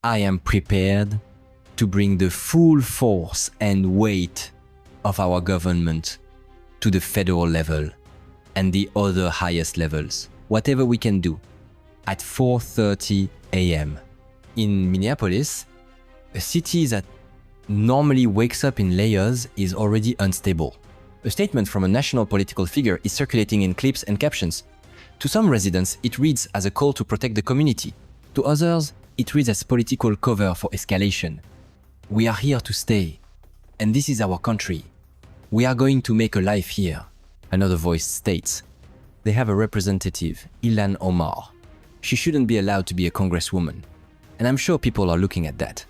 I am prepared to bring the full force and weight of our government to the federal level and the other highest levels, whatever we can do, at 4:30 a.m. In Minneapolis, a city that normally wakes up in layers is already unstable. A statement from a national political figure is circulating in clips and captions. To some residents, it reads as a call to protect the community. To others, it reads as political cover for escalation. We are here to stay, and this is our country. We are going to make a life here, another voice states. They have a representative, Ilhan Omar. She shouldn't be allowed to be a congresswoman, and I'm sure people are looking at that.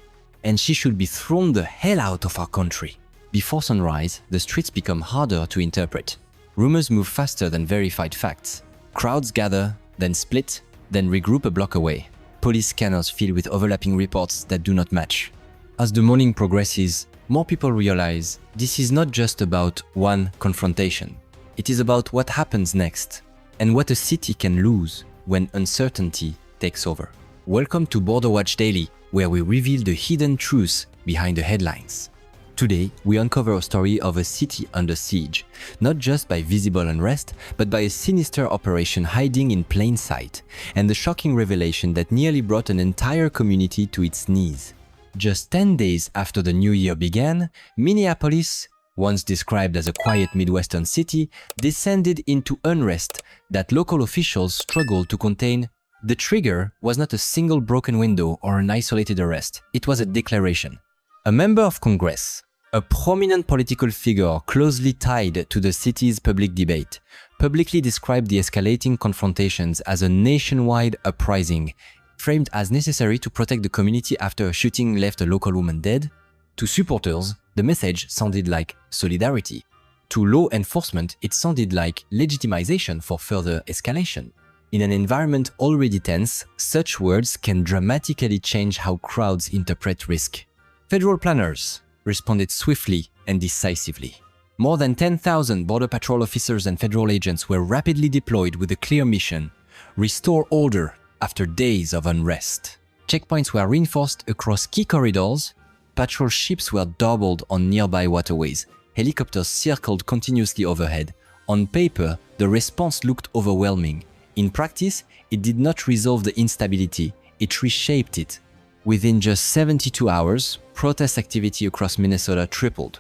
And she should be thrown the hell out of our country. Before sunrise, the streets become harder to interpret. Rumors move faster than verified facts. Crowds gather, then split, then regroup a block away. Police scanners fill with overlapping reports that do not match. As the morning progresses, more people realize this is not just about one confrontation. It is about what happens next and what a city can lose when uncertainty takes over. Welcome to Border Watch Daily, where we reveal the hidden truths behind the headlines. Today, we uncover a story of a city under siege, not just by visible unrest, but by a sinister operation hiding in plain sight, and the shocking revelation that nearly brought an entire community to its knees. Just 10 days after the new year began, Minneapolis, once described as a quiet Midwestern city, descended into unrest that local officials struggled to contain. The trigger was not a single broken window or an isolated arrest. It was a declaration. A member of Congress, a prominent political figure closely tied to the city's public debate, publicly described the escalating confrontations as a nationwide uprising, framed as necessary to protect the community after a shooting left a local woman dead. To supporters, the message sounded like solidarity. To law enforcement, it sounded like legitimization for further escalation. In an environment already tense, such words can dramatically change how crowds interpret risk. Federal planners responded swiftly and decisively. More than 10,000 Border Patrol officers and federal agents were rapidly deployed with a clear mission: restore order after days of unrest. Checkpoints were reinforced across key corridors, patrol ships were doubled on nearby waterways, helicopters circled continuously overhead. On paper, the response looked overwhelming. In practice, it did not resolve the instability, it reshaped it. Within just 72 hours, protest activity across Minnesota tripled.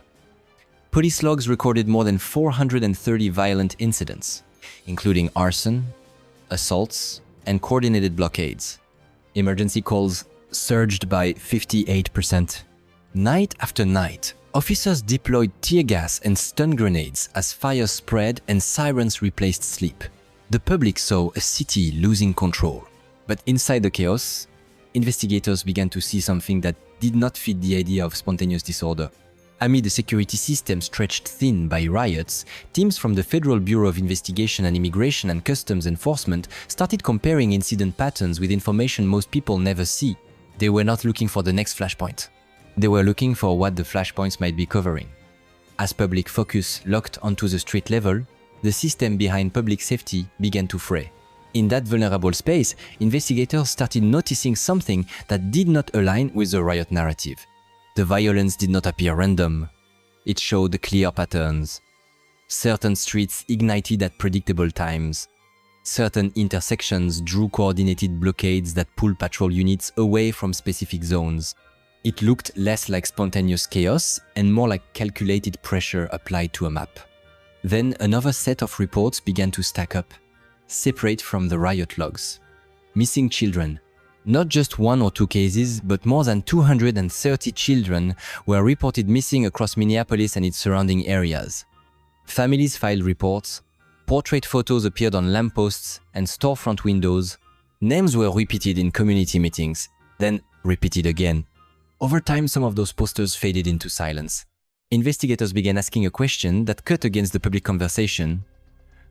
Police logs recorded more than 430 violent incidents, including arson, assaults, and coordinated blockades. Emergency calls surged by 58%. Night after night, officers deployed tear gas and stun grenades as fire spread and sirens replaced sleep. The public saw a city losing control. But inside the chaos, investigators began to see something that did not fit the idea of spontaneous disorder. Amid a security system stretched thin by riots, teams from the Federal Bureau of Investigation and Immigration and Customs Enforcement started comparing incident patterns with information most people never see. They were not looking for the next flashpoint. They were looking for what the flashpoints might be covering. As public focus locked onto the street level, the system behind public safety began to fray. In that vulnerable space, investigators started noticing something that did not align with the riot narrative. The violence did not appear random. It showed clear patterns. Certain streets ignited at predictable times. Certain intersections drew coordinated blockades that pulled patrol units away from specific zones. It looked less like spontaneous chaos and more like calculated pressure applied to a map. Then another set of reports began to stack up, separate from the riot logs. Missing children. Not just one or two cases, but more than 230 children were reported missing across Minneapolis and its surrounding areas. Families filed reports, portrait photos appeared on lampposts and storefront windows, names were repeated in community meetings, then repeated again. Over time, some of those posters faded into silence. Investigators began asking a question that cut against the public conversation.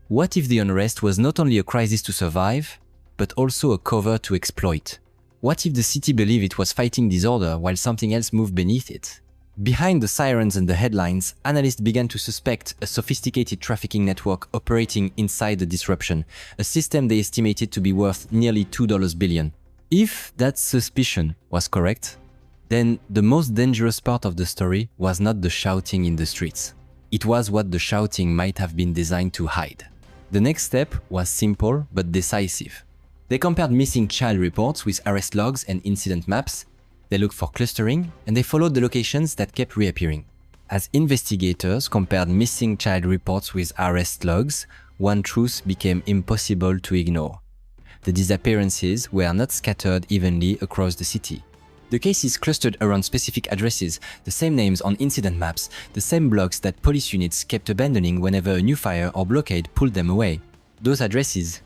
What if the unrest was not only a crisis to survive, but also a cover to exploit? What if the city believed it was fighting disorder while something else moved beneath it? Behind the sirens and the headlines, analysts began to suspect a sophisticated trafficking network operating inside the disruption, a system they estimated to be worth nearly $2 billion. If that suspicion was correct, then the most dangerous part of the story was not the shouting in the streets. It was what the shouting might have been designed to hide. The next step was simple but decisive. They compared missing child reports with arrest logs and incident maps, they looked for clustering, and they followed the locations that kept reappearing. As investigators compared missing child reports with arrest logs, one truth became impossible to ignore. The disappearances were not scattered evenly across the city. The cases clustered around specific addresses, the same names on incident maps, the same blocks that police units kept abandoning whenever a new fire or blockade pulled them away. Those addresses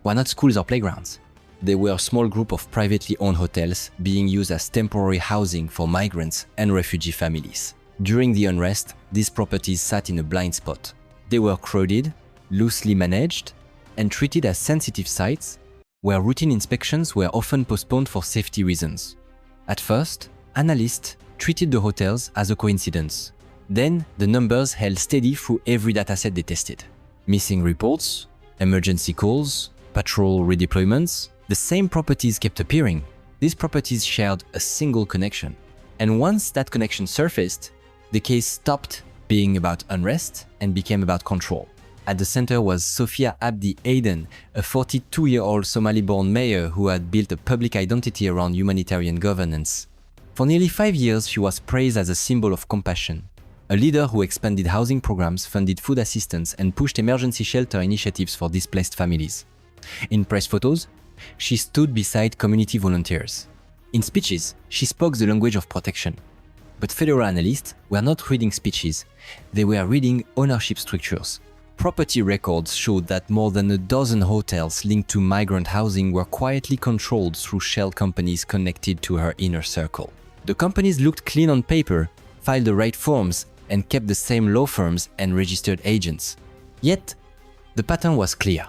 were not schools or playgrounds. They were a small group of privately owned hotels being used as temporary housing for migrants and refugee families. During the unrest, these properties sat in a blind spot. They were crowded, loosely managed, and treated as sensitive sites where routine inspections were often postponed for safety reasons. At first, analysts treated the hotels as a coincidence. Then, the numbers held steady through every dataset they tested. Missing reports, emergency calls, patrol redeployments, the same properties kept appearing. These properties shared a single connection. And once that connection surfaced, the case stopped being about unrest and became about control. At the center was Sophia Abdi Aden, a 42-year-old Somali-born mayor who had built a public identity around humanitarian governance. For nearly 5 years, she was praised as a symbol of compassion, a leader who expanded housing programs, funded food assistance, and pushed emergency shelter initiatives for displaced families. In press photos, she stood beside community volunteers. In speeches, she spoke the language of protection. But federal analysts were not reading speeches, they were reading ownership structures. Property records showed that more than a dozen hotels linked to migrant housing were quietly controlled through shell companies connected to her inner circle. The companies looked clean on paper, filed the right forms, and kept the same law firms and registered agents. Yet, the pattern was clear.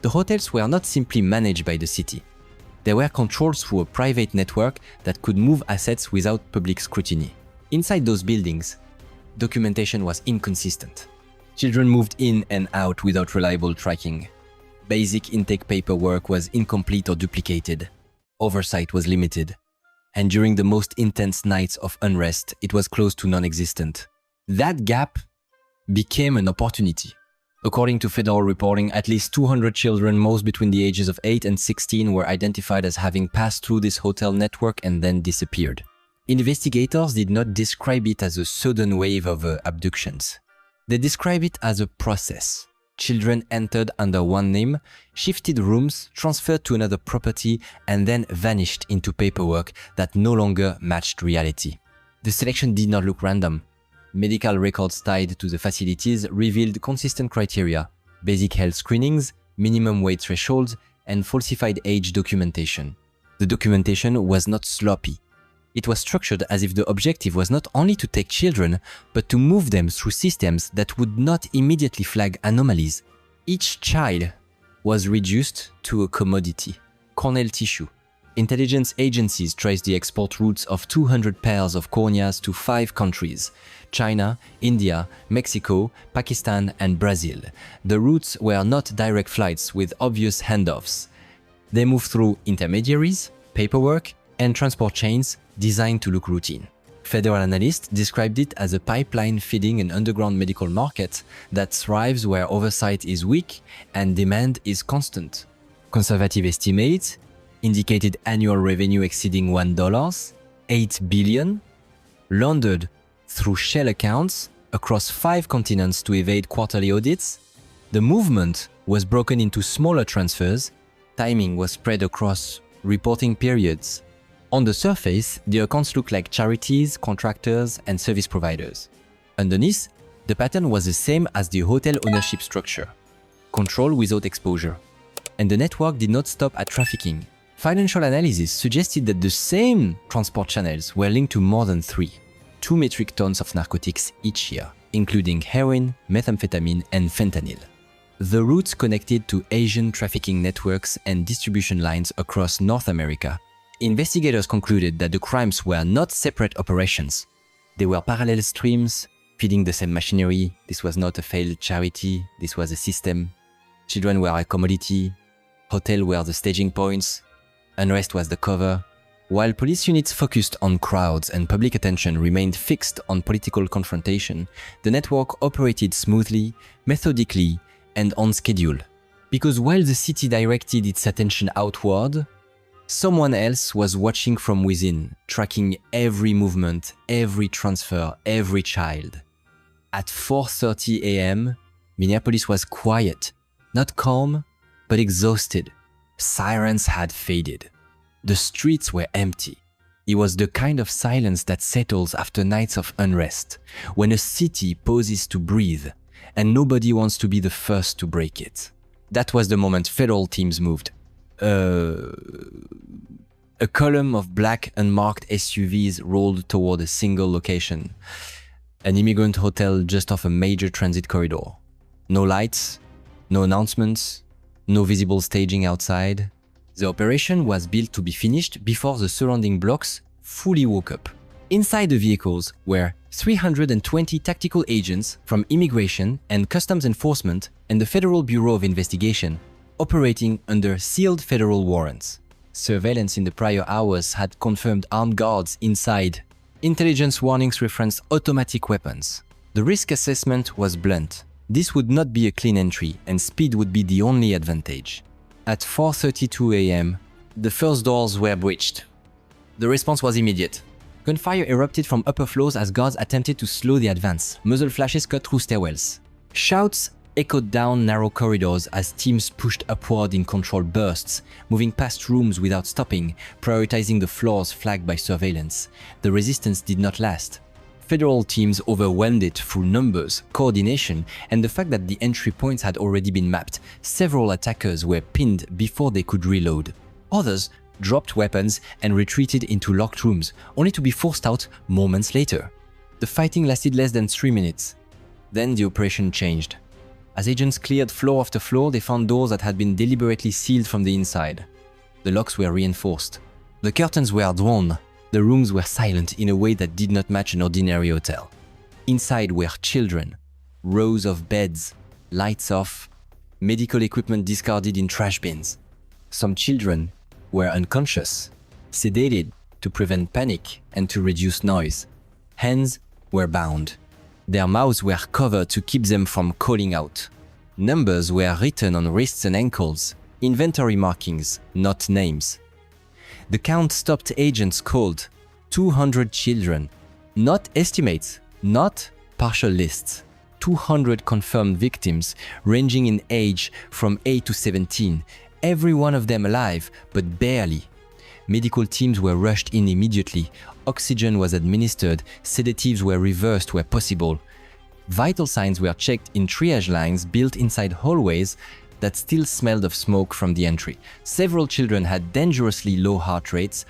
The hotels were not simply managed by the city. They were controlled through a private network that could move assets without public scrutiny. Inside those buildings, documentation was inconsistent. Children moved in and out without reliable tracking. Basic intake paperwork was incomplete or duplicated. Oversight was limited. And during the most intense nights of unrest, it was close to non-existent. That gap became an opportunity. According to federal reporting, at least 200 children, most between the ages of 8 and 16, were identified as having passed through this hotel network and then disappeared. Investigators did not describe it as a sudden wave of abductions. They describe it as a process. Children entered under one name, shifted rooms, transferred to another property, and then vanished into paperwork that no longer matched reality. The selection did not look random. Medical records tied to the facilities revealed consistent criteria: basic health screenings, minimum weight thresholds, and falsified age documentation. The documentation was not sloppy. It was structured as if the objective was not only to take children, but to move them through systems that would not immediately flag anomalies. Each child was reduced to a commodity: corneal tissue. Intelligence agencies traced the export routes of 200 pairs of corneas to 5 countries: China, India, Mexico, Pakistan, and Brazil. The routes were not direct flights with obvious handoffs. They moved through intermediaries, paperwork, and transport chains designed to look routine. Federal analysts described it as a pipeline feeding an underground medical market that thrives where oversight is weak and demand is constant. Conservative estimates indicated annual revenue exceeding $1, 8 billion, laundered through shell accounts across 5 continents to evade quarterly audits. The movement was broken into smaller transfers. Timing was spread across reporting periods. On the surface, the accounts looked like charities, contractors, and service providers. Underneath, the pattern was the same as the hotel ownership structure: control without exposure. And the network did not stop at trafficking. Financial analysis suggested that the same transport channels were linked to more than 2 metric tons of narcotics each year, including heroin, methamphetamine, and fentanyl. The routes connected to Asian trafficking networks and distribution lines across North America. Investigators concluded that the crimes were not separate operations. They were parallel streams, feeding the same machinery. This was not a failed charity, this was a system. Children were a commodity, hotels were the staging points, Unrest was the cover. While police units focused on crowds and public attention remained fixed on political confrontation, the network operated smoothly, methodically, and on schedule. Because while the city directed its attention outward, someone else was watching from within, tracking every movement, every transfer, every child. At 4:30 a.m., Minneapolis was quiet, not calm, but exhausted. Sirens had faded. The streets were empty. It was the kind of silence that settles after nights of unrest, when a city pauses to breathe, and nobody wants to be the first to break it. That was the moment federal teams moved. A column of black unmarked SUVs rolled toward a single location. An immigrant hotel just off a major transit corridor. No lights, no announcements, no visible staging outside. The operation was built to be finished before the surrounding blocks fully woke up. Inside the vehicles were 320 tactical agents from Immigration and Customs Enforcement and the Federal Bureau of Investigation, operating under sealed federal warrants. Surveillance in the prior hours had confirmed armed guards inside. Intelligence warnings referenced automatic weapons. The risk assessment was blunt. This would not be a clean entry, and speed would be the only advantage. At 4:32 a.m., the first doors were breached. The response was immediate. Gunfire erupted from upper floors as guards attempted to slow the advance. Muzzle flashes cut through stairwells. Shouts echoed down narrow corridors as teams pushed upward in controlled bursts, moving past rooms without stopping, prioritizing the floors flagged by surveillance. The resistance did not last. Federal teams overwhelmed it through numbers, coordination, and the fact that the entry points had already been mapped. Several attackers were pinned before they could reload. Others dropped weapons and retreated into locked rooms, only to be forced out moments later. The fighting lasted less than 3 minutes. Then the operation changed. As agents cleared floor after floor, they found doors that had been deliberately sealed from the inside. The locks were reinforced. The curtains were drawn. The rooms were silent in a way that did not match an ordinary hotel. Inside were children, rows of beds, lights off, medical equipment discarded in trash bins. Some children were unconscious, sedated to prevent panic and to reduce noise. Hands were bound. Their mouths were covered to keep them from calling out. Numbers were written on wrists and ankles, inventory markings, not names. The count stopped agents called 200 children, not estimates, not partial lists. 200 confirmed victims ranging in age from 8 to 17, every one of them alive, but barely. Medical teams were rushed in immediately. Oxygen was administered, sedatives were reversed where possible. Vital signs were checked in triage lines built inside hallways that still smelled of smoke from the entry. Several children had dangerously low heart rates.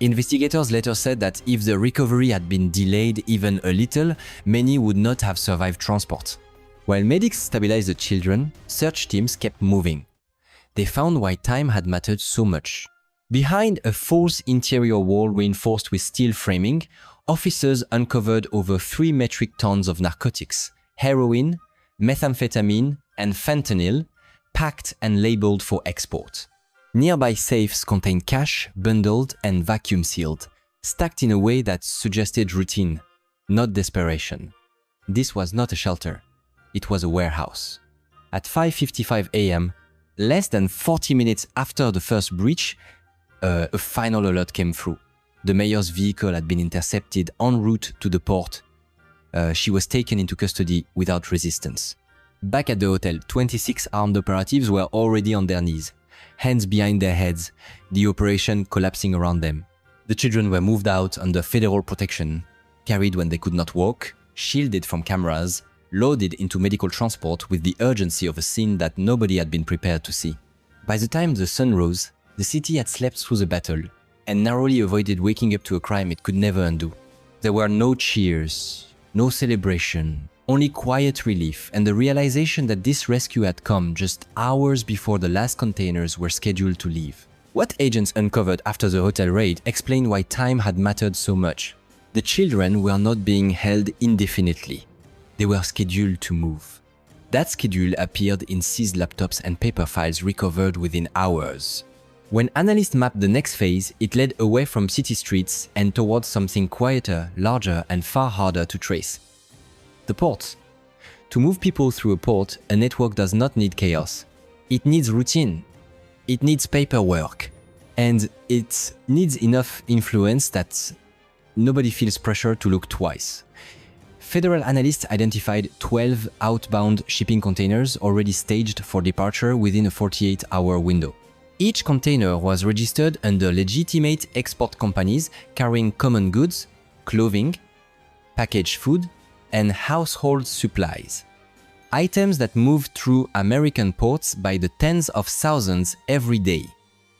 Investigators later said that if the recovery had been delayed even a little, many would not have survived transport. While medics stabilized the children, search teams kept moving. They found why time had mattered so much. Behind a false interior wall reinforced with steel framing, officers uncovered over 3 metric tons of narcotics, heroin, methamphetamine, and fentanyl, packed and labeled for export. Nearby safes contained cash, bundled and vacuum sealed, stacked in a way that suggested routine, not desperation. This was not a shelter, it was a warehouse. At 5:55 a.m., less than 40 minutes after the first breach, a final alert came through. The mayor's vehicle had been intercepted en route to the port. She was taken into custody without resistance. Back at the hotel, 26 armed operatives were already on their knees, hands behind their heads, the operation collapsing around them. The children were moved out under federal protection, carried when they could not walk, shielded from cameras, loaded into medical transport with the urgency of a scene that nobody had been prepared to see. By the time the sun rose, the city had slept through the battle and narrowly avoided waking up to a crime it could never undo. There were no cheers, no celebration, only quiet relief and the realization that this rescue had come just hours before the last containers were scheduled to leave. What agents uncovered after the hotel raid explained why time had mattered so much. The children were not being held indefinitely. They were scheduled to move. That schedule appeared in seized laptops and paper files recovered within hours. When analysts mapped the next phase, it led away from city streets and towards something quieter, larger, and far harder to trace. The ports. To move people through a port, a network does not need chaos. It needs routine. It needs paperwork. And it needs enough influence that nobody feels pressure to look twice. Federal analysts identified 12 outbound shipping containers already staged for departure within a 48-hour window. Each container was registered under legitimate export companies carrying common goods, clothing, packaged food, and household supplies. Items that moved through American ports by the tens of thousands every day.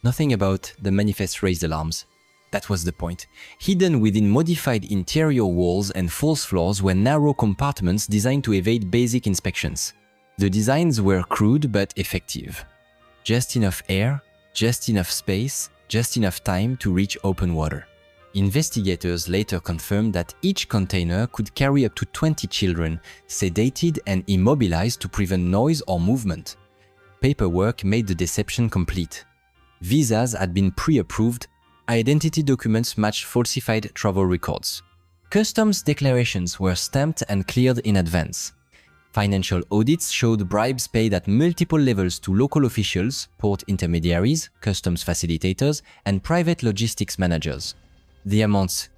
Nothing about the manifest raised alarms. That was the point. Hidden within modified interior walls and false floors were narrow compartments designed to evade basic inspections. The designs were crude but effective. Just enough air, just enough space, just enough time to reach open water. Investigators later confirmed that each container could carry up to 20 children, sedated and immobilized to prevent noise or movement. Paperwork made the deception complete. Visas had been pre-approved, identity documents matched falsified travel records. Customs declarations were stamped and cleared in advance. Financial audits showed bribes paid at multiple levels to local officials, port intermediaries, customs facilitators, and private logistics managers. The amounts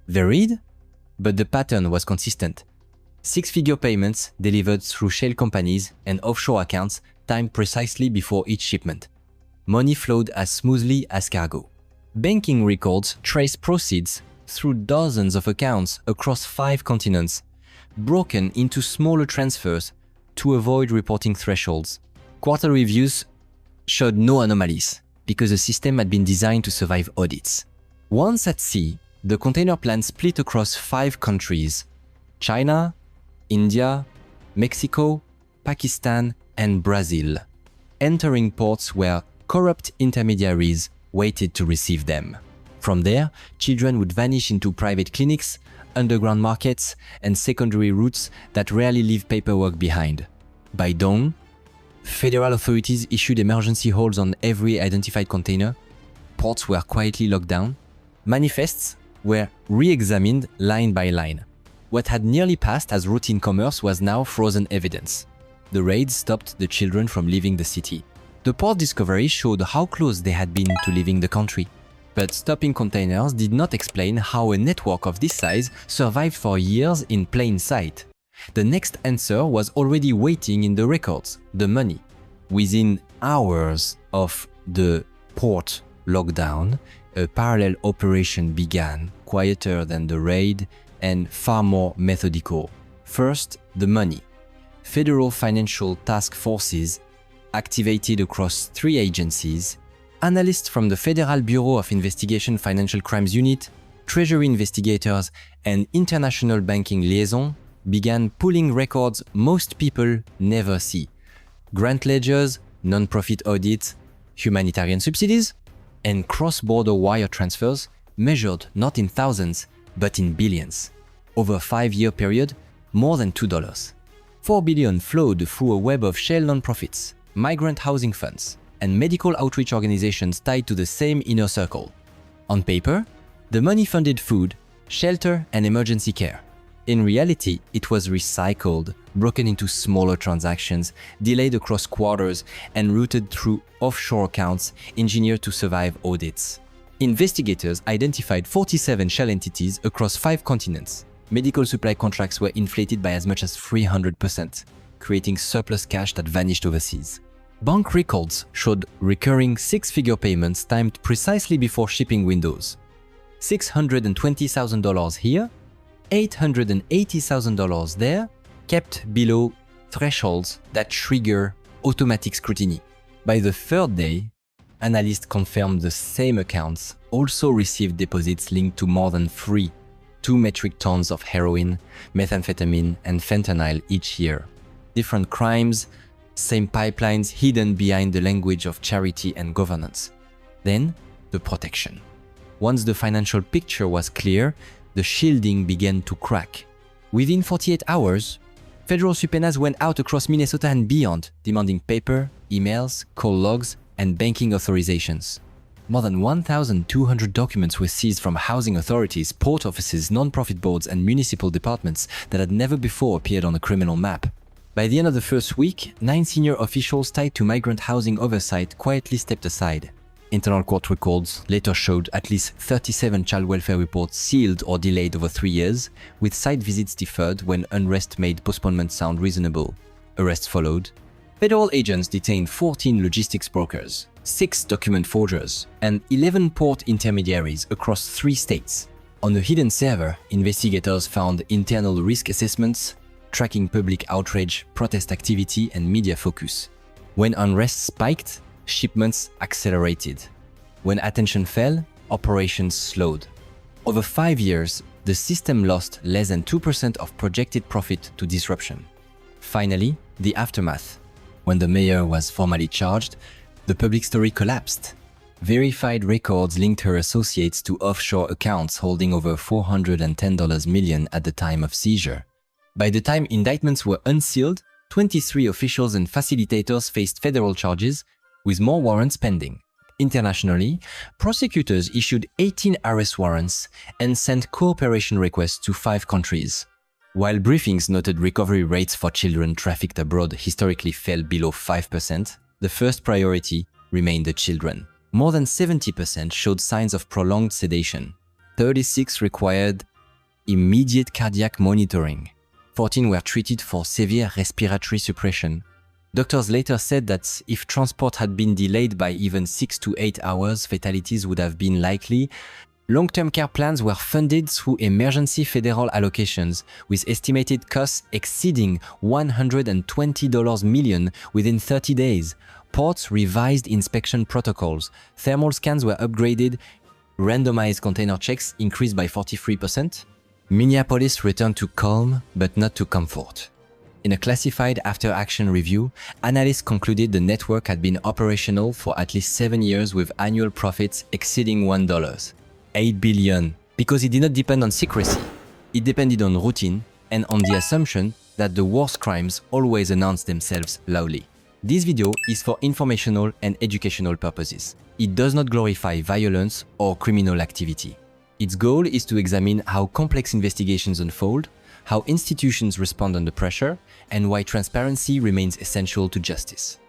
varied, but the pattern was consistent. Six-figure payments delivered through shell companies and offshore accounts timed precisely before each shipment. Money flowed as smoothly as cargo. Banking records traced proceeds through dozens of accounts across 5 continents, broken into smaller transfers to avoid reporting thresholds. Quarter reviews showed no anomalies because the system had been designed to survive audits. Once at sea, the container plan split across 5 countries: China, India, Mexico, Pakistan, and Brazil, entering ports where corrupt intermediaries waited to receive them. From there, children would vanish into private clinics, underground markets, and secondary routes that rarely leave paperwork behind. By dawn, federal authorities issued emergency holds on every identified container, ports were quietly locked down, manifests were re-examined line by line. What had nearly passed as routine commerce was now frozen evidence. The raids stopped the children from leaving the city. The port discovery showed how close they had been to leaving the country. But stopping containers did not explain how a network of this size survived for years in plain sight. The next answer was already waiting in the records: the money. Within hours of the port lockdown, a parallel operation began, quieter than the raid and far more methodical. First, the money. Federal financial task forces activated across 3 agencies. Analysts from the Federal Bureau of Investigation Financial Crimes Unit, Treasury investigators, and International Banking Liaison began pulling records most people never see: grant ledgers, non-profit audits, humanitarian subsidies, and cross-border wire transfers measured not in thousands, but in billions. Over a 5-year period, more than $2. $4 billion flowed through a web of shell non-profits, migrant housing funds, and medical outreach organizations tied to the same inner circle. On paper, the money funded food, shelter, and emergency care. In reality, it was recycled, broken into smaller transactions, delayed across quarters, and routed through offshore accounts engineered to survive audits. Investigators identified 47 shell entities across 5 continents. Medical supply contracts were inflated by as much as 300%, creating surplus cash that vanished overseas. Bank records showed recurring 6-figure payments timed precisely before shipping windows. $620,000 here, $880,000 there, kept below thresholds that trigger automatic scrutiny. By the 3rd day, analysts confirmed the same accounts also received deposits linked to more than 2 metric tons of heroin, methamphetamine, and fentanyl each year. Different crimes, same pipelines hidden behind the language of charity and governance. Then, the protection. Once the financial picture was clear, the shielding began to crack. Within 48 hours, federal subpoenas went out across Minnesota and beyond, demanding paper, emails, call logs, and banking authorizations. More than 1,200 documents were seized from housing authorities, port offices, non-profit boards, and municipal departments that had never before appeared on a criminal map. By the end of the first week, 9 senior officials tied to migrant housing oversight quietly stepped aside. Internal court records later showed at least 37 child welfare reports sealed or delayed over 3 years, with site visits deferred when unrest made postponement sound reasonable. Arrests followed. Federal agents detained 14 logistics brokers, 6 document forgers, and 11 port intermediaries across 3 states. On a hidden server, investigators found internal risk assessments, tracking public outrage, protest activity, and media focus. When unrest spiked, shipments accelerated. When attention fell, operations slowed. Over 5 years, the system lost less than 2% of projected profit to disruption. Finally, the aftermath. When the mayor was formally charged, the public story collapsed. Verified records linked her associates to offshore accounts holding over $410 million at the time of seizure. By the time indictments were unsealed, 23 officials and facilitators faced federal charges, with more warrants pending. Internationally, prosecutors issued 18 arrest warrants and sent cooperation requests to 5 countries. While briefings noted recovery rates for children trafficked abroad historically fell below 5%, the first priority remained the children. More than 70% showed signs of prolonged sedation. 36 required immediate cardiac monitoring. 14 were treated for severe respiratory suppression. Doctors later said that if transport had been delayed by even 6 to 8 hours, fatalities would have been likely. Long-term care plans were funded through emergency federal allocations, with estimated costs exceeding $120 million within 30 days. Ports revised inspection protocols. Thermal scans were upgraded. Randomized container checks increased by 43%. Minneapolis returned to calm, but not to comfort. In a classified after-action review, analysts concluded the network had been operational for at least 7 years with annual profits exceeding $8 billion, because it did not depend on secrecy. It depended on routine and on the assumption that the worst crimes always announce themselves loudly. This video is for informational and educational purposes. It does not glorify violence or criminal activity. Its goal is to examine how complex investigations unfold, how institutions respond under pressure, and why transparency remains essential to justice.